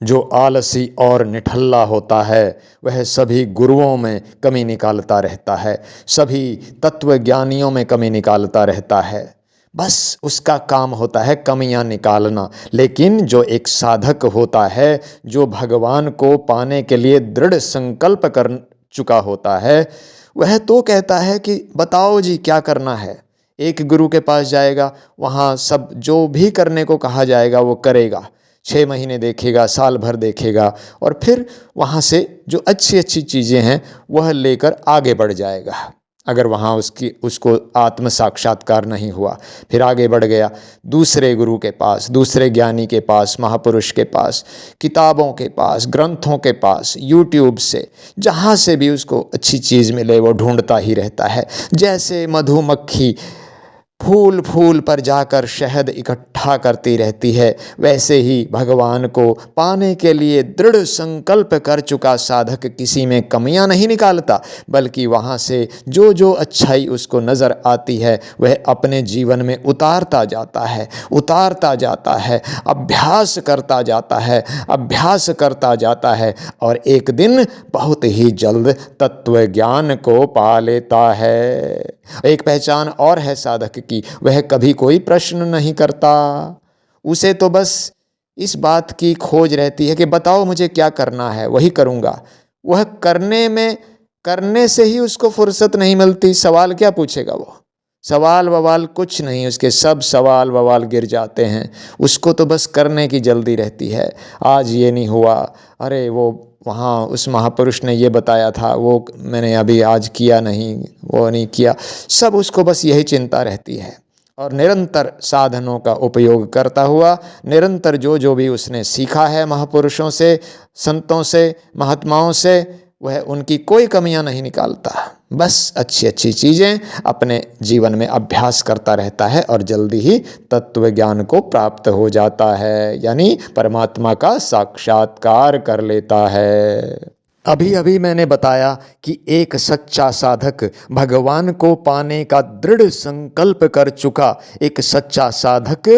जो आलसी और निठल्ला होता है वह सभी गुरुओं में कमी निकालता रहता है, सभी तत्वज्ञानियों में कमी निकालता रहता है। बस उसका काम होता है कमियां निकालना। लेकिन जो एक साधक होता है, जो भगवान को पाने के लिए दृढ़ संकल्प कर चुका होता है, वह तो कहता है कि बताओ जी क्या करना है। एक गुरु के पास जाएगा, वहाँ सब जो भी करने को कहा जाएगा वो करेगा, 6 महीने देखेगा, साल भर देखेगा, और फिर वहाँ से जो अच्छी अच्छी चीज़ें हैं वह लेकर आगे बढ़ जाएगा। अगर वहाँ उसको आत्म साक्षात्कार नहीं हुआ, फिर आगे बढ़ गया दूसरे गुरु के पास, दूसरे ज्ञानी के पास, महापुरुष के पास, किताबों के पास, ग्रंथों के पास, यूट्यूब से, जहाँ से भी उसको अच्छी चीज़ मिले वो ढूंढता ही रहता है। जैसे मधुमक्खी फूल फूल पर जाकर शहद इकट्ठा करती रहती है, वैसे ही भगवान को पाने के लिए दृढ़ संकल्प कर चुका साधक किसी में कमियां नहीं निकालता, बल्कि वहाँ से जो जो अच्छाई उसको नज़र आती है वह अपने जीवन में उतारता जाता है, उतारता जाता है, अभ्यास करता जाता है, अभ्यास करता जाता है, और एक दिन बहुत ही जल्द तत्व ज्ञान को पा लेता है। एक पहचान और है साधक की, वह कभी कोई प्रश्न नहीं करता। उसे तो बस इस बात की खोज रहती है कि बताओ मुझे क्या करना है, वही करूँगा। वह करने से ही उसको फुर्सत नहीं मिलती। सवाल क्या पूछेगा वो? सवाल ववाल कुछ नहीं, उसके सब सवाल ववाल गिर जाते हैं। उसको तो बस करने की जल्दी रहती है। आज ये नहीं हुआ, अरे वो वहाँ उस महापुरुष ने ये बताया था, वो मैंने अभी आज किया नहीं, वो नहीं किया। सब उसको बस यही चिंता रहती है। और निरंतर साधनों का उपयोग करता हुआ, निरंतर जो जो भी उसने सीखा है महापुरुषों से, संतों से, महात्माओं से, वह उनकी कोई कमियां नहीं निकालता। बस अच्छी अच्छी चीज़ें अपने जीवन में अभ्यास करता रहता है और जल्दी ही तत्व ज्ञान को प्राप्त हो जाता है, यानी परमात्मा का साक्षात्कार कर लेता है। अभी अभी मैंने बताया कि एक सच्चा साधक, भगवान को पाने का दृढ़ संकल्प कर चुका एक सच्चा साधक,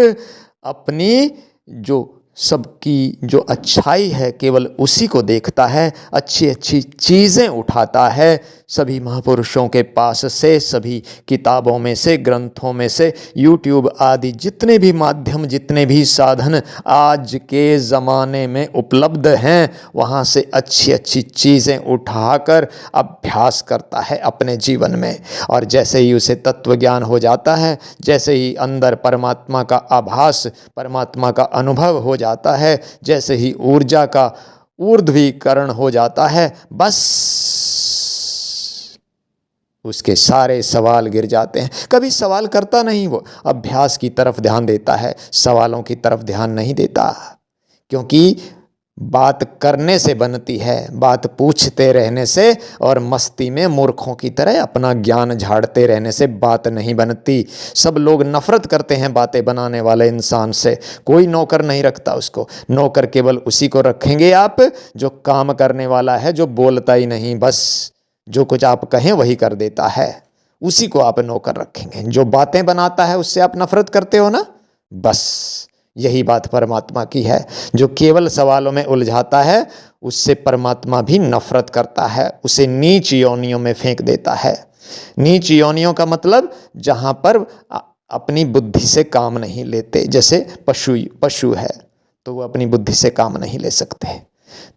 अपनी जो सबकी जो अच्छाई है केवल उसी को देखता है, अच्छी अच्छी चीज़ें उठाता है, सभी महापुरुषों के पास से, सभी किताबों में से, ग्रंथों में से, यूट्यूब आदि जितने भी माध्यम, जितने भी साधन आज के ज़माने में उपलब्ध हैं, वहाँ से अच्छी अच्छी चीज़ें उठाकर अभ्यास करता है अपने जीवन में। और जैसे ही उसे तत्व ज्ञान हो जाता है, जैसे ही अंदर परमात्मा का आभास, परमात्मा का अनुभव हो जाता है, जैसे ही ऊर्जा का ऊर्ध्वीकरण हो जाता है, बस उसके सारे सवाल गिर जाते हैं। कभी सवाल करता नहीं, वो अभ्यास की तरफ ध्यान देता है, सवालों की तरफ ध्यान नहीं देता। क्योंकि बात करने से बनती है, बात पूछते रहने से और मस्ती में मूर्खों की तरह अपना ज्ञान झाड़ते रहने से बात नहीं बनती। सब लोग नफरत करते हैं बातें बनाने वाले इंसान से। कोई नौकर नहीं रखता उसको। नौकर केवल उसी को रखेंगे आप जो काम करने वाला है, जो बोलता ही नहीं, बस जो कुछ आप कहें वही कर देता है, उसी को आप नौकर रखेंगे। जो बातें बनाता है उससे आप नफरत करते हो ना, बस यही बात परमात्मा की है। जो केवल सवालों में उलझाता है उससे परमात्मा भी नफरत करता है, उसे नीच योनियों में फेंक देता है। नीच योनियों का मतलब जहाँ पर अपनी बुद्धि से काम नहीं लेते। जैसे पशु है तो वो अपनी बुद्धि से काम नहीं ले सकते,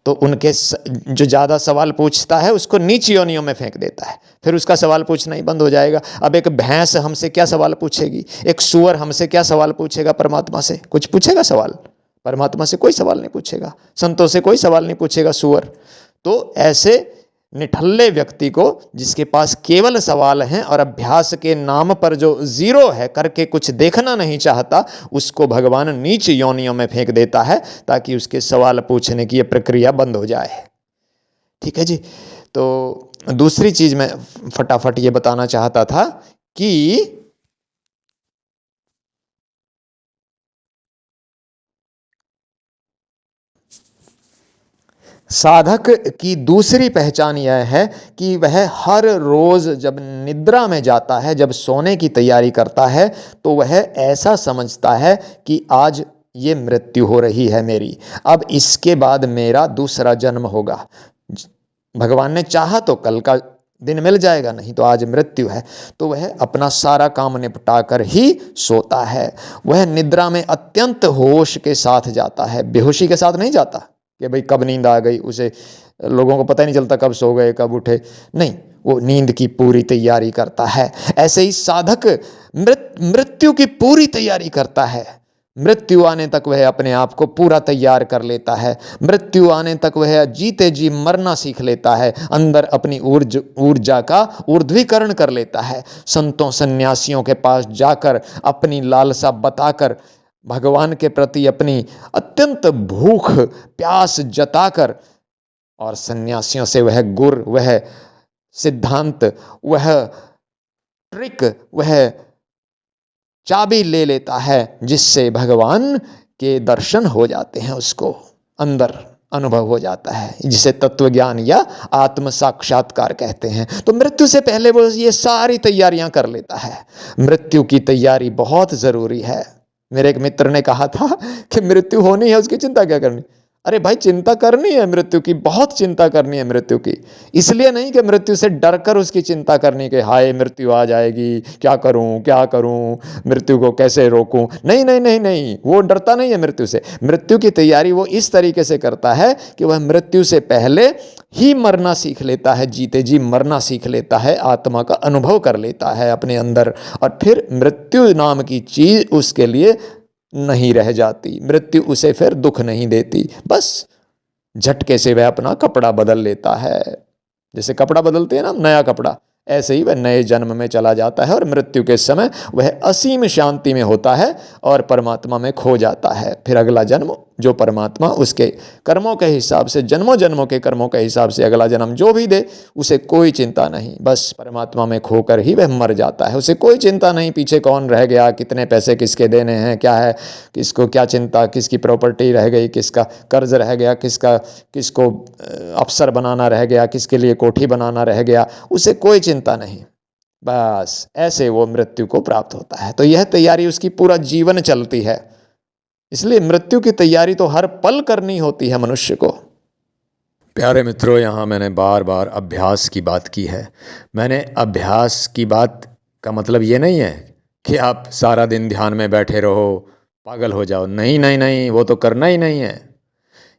तो उनके जो ज़्यादा सवाल पूछता है उसको नीच योनियों में फेंक देता है, फिर उसका सवाल पूछना ही बंद हो जाएगा। अब एक भैंस हमसे क्या सवाल पूछेगी, एक सूअर हमसे क्या सवाल पूछेगा, परमात्मा से कुछ पूछेगा सवाल? परमात्मा से कोई सवाल नहीं पूछेगा, संतों से कोई सवाल नहीं पूछेगा सूअर। तो ऐसे निठल्ले व्यक्ति को, जिसके पास केवल सवाल हैं और अभ्यास के नाम पर जो जीरो है, करके कुछ देखना नहीं चाहता, उसको भगवान नीच योनियों में फेंक देता है ताकि उसके सवाल पूछने की ये प्रक्रिया बंद हो जाए। ठीक है जी। तो दूसरी चीज मैं फटाफट ये बताना चाहता था कि साधक की दूसरी पहचान यह है कि वह हर रोज़ जब निद्रा में जाता है, जब सोने की तैयारी करता है, तो वह ऐसा समझता है कि आज ये मृत्यु हो रही है मेरी, अब इसके बाद मेरा दूसरा जन्म होगा। भगवान ने चाहा तो कल का दिन मिल जाएगा, नहीं तो आज मृत्यु है। तो वह अपना सारा काम निपटा कर ही सोता है। वह निद्रा में अत्यंत होश के साथ जाता है, बेहोशी के साथ नहीं जाता कि भाई कब नींद आ गई, उसे लोगों को पता ही नहीं चलता कब सो गए कब उठे, नहीं, वो नींद की पूरी तैयारी करता है। ऐसे ही साधक मृत्यु की पूरी तैयारी करता है। मृत्यु आने तक वह अपने आप को पूरा तैयार कर लेता है। मृत्यु आने तक वह जीते जी मरना सीख लेता है, अंदर अपनी ऊर्जा का ऊर्ध्वीकरण कर लेता है। संतों सन्यासियों के पास जाकर अपनी लालसा बताकर, भगवान के प्रति अपनी अत्यंत भूख प्यास जताकर, और सन्यासियों से वह गुर, वह सिद्धांत, वह ट्रिक, वह चाबी ले लेता है, जिससे भगवान के दर्शन हो जाते हैं, उसको अंदर अनुभव हो जाता है, जिसे तत्व ज्ञान या आत्म साक्षात्कार कहते हैं। तो मृत्यु से पहले वो ये सारी तैयारियां कर लेता है। मृत्यु की तैयारी बहुत ज़रूरी है। मेरे एक मित्र ने कहा था कि मृत्यु होनी है, उसकी चिंता क्या करनी। अरे भाई, चिंता करनी है मृत्यु की, बहुत चिंता करनी है मृत्यु की। इसलिए नहीं कि मृत्यु से डर कर उसकी चिंता करनी कि हाय मृत्यु आ जाएगी, क्या करूं, मृत्यु को कैसे रोकूं। नहीं नहीं नहीं नहीं, वो डरता नहीं है मृत्यु से। मृत्यु की तैयारी वो इस तरीके से करता है कि वह मृत्यु से पहले ही मरना सीख लेता है, जीते जी मरना सीख लेता है, आत्मा का अनुभव कर लेता है अपने अंदर, और फिर मृत्यु नाम की चीज़ उसके लिए नहीं रह जाती। मृत्यु उसे फिर दुख नहीं देती, बस झटके से वह अपना कपड़ा बदल लेता है। जैसे कपड़ा बदलते हैं ना, नया कपड़ा, ऐसे ही वह नए जन्म में चला जाता है और मृत्यु के समय वह असीम शांति में होता है और परमात्मा में खो जाता है। फिर अगला जन्म जो परमात्मा उसके कर्मों के हिसाब से, जन्मों जन्मों के कर्मों के हिसाब से अगला जन्म जो भी दे, उसे कोई चिंता नहीं, बस परमात्मा में खोकर ही वह मर जाता है। उसे कोई चिंता नहीं पीछे कौन रह गया, कितने पैसे किसके देने हैं, क्या है, किसको क्या चिंता, किसकी प्रॉपर्टी रह गई, किसका कर्ज रह गया, किसको अफसर बनाना रह गया, किसके लिए कोठी बनाना रह गया, उसे कोई चिंता नहीं। बस ऐसे वो मृत्यु को प्राप्त होता है। तो यह तैयारी उसकी पूरा जीवन चलती है। इसलिए मृत्यु की तैयारी तो हर पल करनी होती है मनुष्य को। प्यारे मित्रों, यहाँ मैंने बार बार अभ्यास की बात की है। मैंने अभ्यास की बात का मतलब ये नहीं है कि आप सारा दिन ध्यान में बैठे रहो, पागल हो जाओ। नहीं नहीं नहीं, वो तो करना ही नहीं है।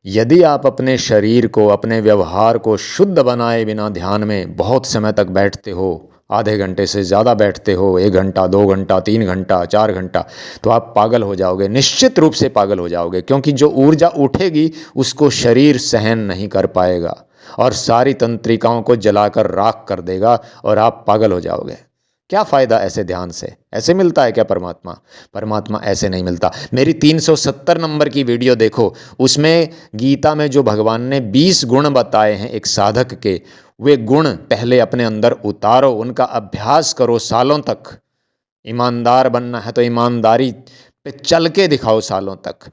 यदि आप अपने शरीर को, अपने व्यवहार को शुद्ध बनाए बिना ध्यान में बहुत समय तक बैठते हो, आधे घंटे से ज़्यादा बैठते हो, 1 घंटा, 2 घंटा, 3 घंटा, 4 घंटा, तो आप पागल हो जाओगे, निश्चित रूप से पागल हो जाओगे। क्योंकि जो ऊर्जा उठेगी उसको शरीर सहन नहीं कर पाएगा और सारी तंत्रिकाओं को जलाकर राख कर देगा और आप पागल हो जाओगे। क्या फ़ायदा ऐसे ध्यान से? ऐसे मिलता है क्या परमात्मा? परमात्मा ऐसे नहीं मिलता। मेरी 370 नंबर की वीडियो देखो, उसमें गीता में जो भगवान ने 20 गुण बताए हैं एक साधक के, वे गुण पहले अपने अंदर उतारो, उनका अभ्यास करो सालों तक। ईमानदार बनना है तो ईमानदारी पे चल के दिखाओ सालों तक।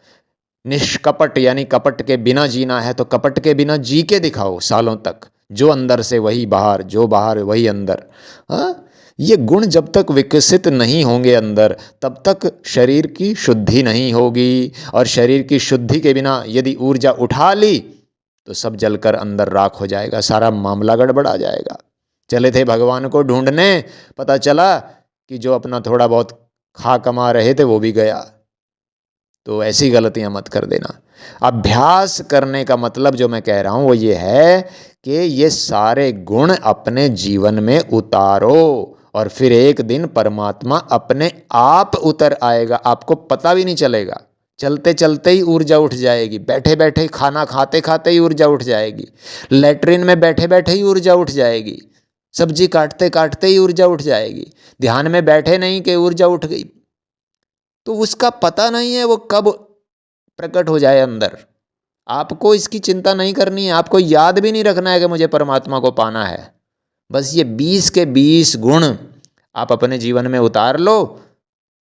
निष्कपट यानी कपट के बिना जीना है तो कपट के बिना जी के दिखाओ सालों तक। जो अंदर से वही बाहर, जो बाहर वही अंदर। हाँ, ये गुण जब तक विकसित नहीं होंगे अंदर, तब तक शरीर की शुद्धि नहीं होगी। और शरीर की शुद्धि के बिना यदि ऊर्जा उठा ली तो सब जलकर अंदर राख हो जाएगा, सारा मामला गड़बड़ा जाएगा। चले थे भगवान को ढूंढने, पता चला कि जो अपना थोड़ा बहुत खा कमा रहे थे वो भी गया। तो ऐसी गलतियां मत कर देना। अभ्यास करने का मतलब जो मैं कह रहा हूं वो ये है कि ये सारे गुण अपने जीवन में उतारो और फिर एक दिन परमात्मा अपने आप उतर आएगा, आपको पता भी नहीं चलेगा। चलते चलते ही ऊर्जा उठ जाएगी, बैठे बैठे खाना खाते खाते ही ऊर्जा उठ जाएगी, लेटरिन में बैठे बैठे ही ऊर्जा उठ जाएगी, सब्जी काटते काटते ही ऊर्जा उठ जाएगी। ध्यान में बैठे नहीं कि ऊर्जा उठ गई, तो उसका पता नहीं है वो कब प्रकट हो जाए अंदर। आपको इसकी चिंता नहीं करनी है, आपको याद भी नहीं रखना है कि मुझे परमात्मा को पाना है। बस ये 20 के 20 गुण आप अपने जीवन में उतार लो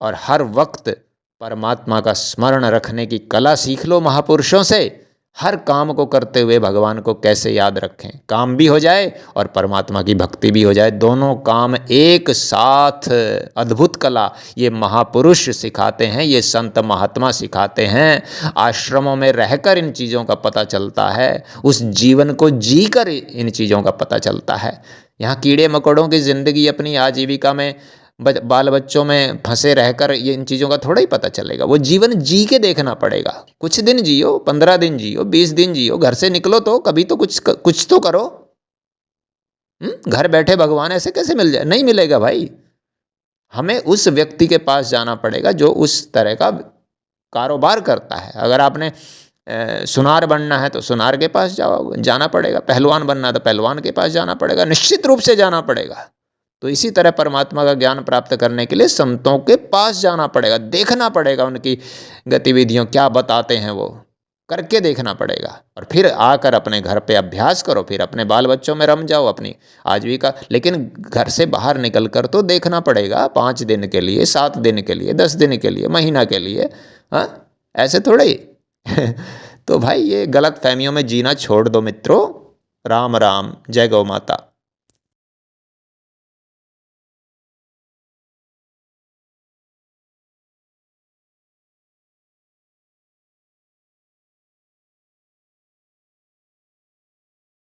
और हर वक्त परमात्मा का स्मरण रखने की कला सीख लो महापुरुषों से। हर काम को करते हुए भगवान को कैसे याद रखें, काम भी हो जाए और परमात्मा की भक्ति भी हो जाए, दोनों काम एक साथ। अद्भुत कला ये महापुरुष सिखाते हैं, ये संत महात्मा सिखाते हैं। आश्रमों में रहकर इन चीज़ों का पता चलता है, उस जीवन को जीकर इन चीज़ों का पता चलता है। यहाँ कीड़े मकोड़ों की ज़िंदगी अपनी आजीविका में बाल बच्चों में फंसे रहकर ये इन चीज़ों का थोड़ा ही पता चलेगा। वो जीवन जी के देखना पड़ेगा। कुछ दिन जियो, 15 दिन जियो, 20 दिन जियो, घर से निकलो तो कभी तो कुछ तो करो। घर बैठे भगवान ऐसे कैसे मिल जाए? नहीं मिलेगा भाई। हमें उस व्यक्ति के पास जाना पड़ेगा जो उस तरह का कारोबार करता है। अगर आपने सुनार बनना है तो सुनार के पास जाना पड़ेगा, पहलवान बनना है तो पहलवान के पास जाना पड़ेगा, निश्चित रूप से जाना पड़ेगा। तो इसी तरह परमात्मा का ज्ञान प्राप्त करने के लिए संतों के पास जाना पड़ेगा, देखना पड़ेगा उनकी गतिविधियों क्या बताते हैं, वो करके देखना पड़ेगा। और फिर आकर अपने घर पे अभ्यास करो, फिर अपने बाल बच्चों में रम जाओ अपनी आजीविका। लेकिन घर से बाहर निकल कर तो देखना पड़ेगा, 5 दिन के लिए, 7 दिन के लिए, 10 दिन के लिए, महीना के लिए। हाँ, ऐसे थोड़े ही तो भाई ये गलत फहमियों में जीना छोड़ दो मित्रों। राम राम, जय गौ माता।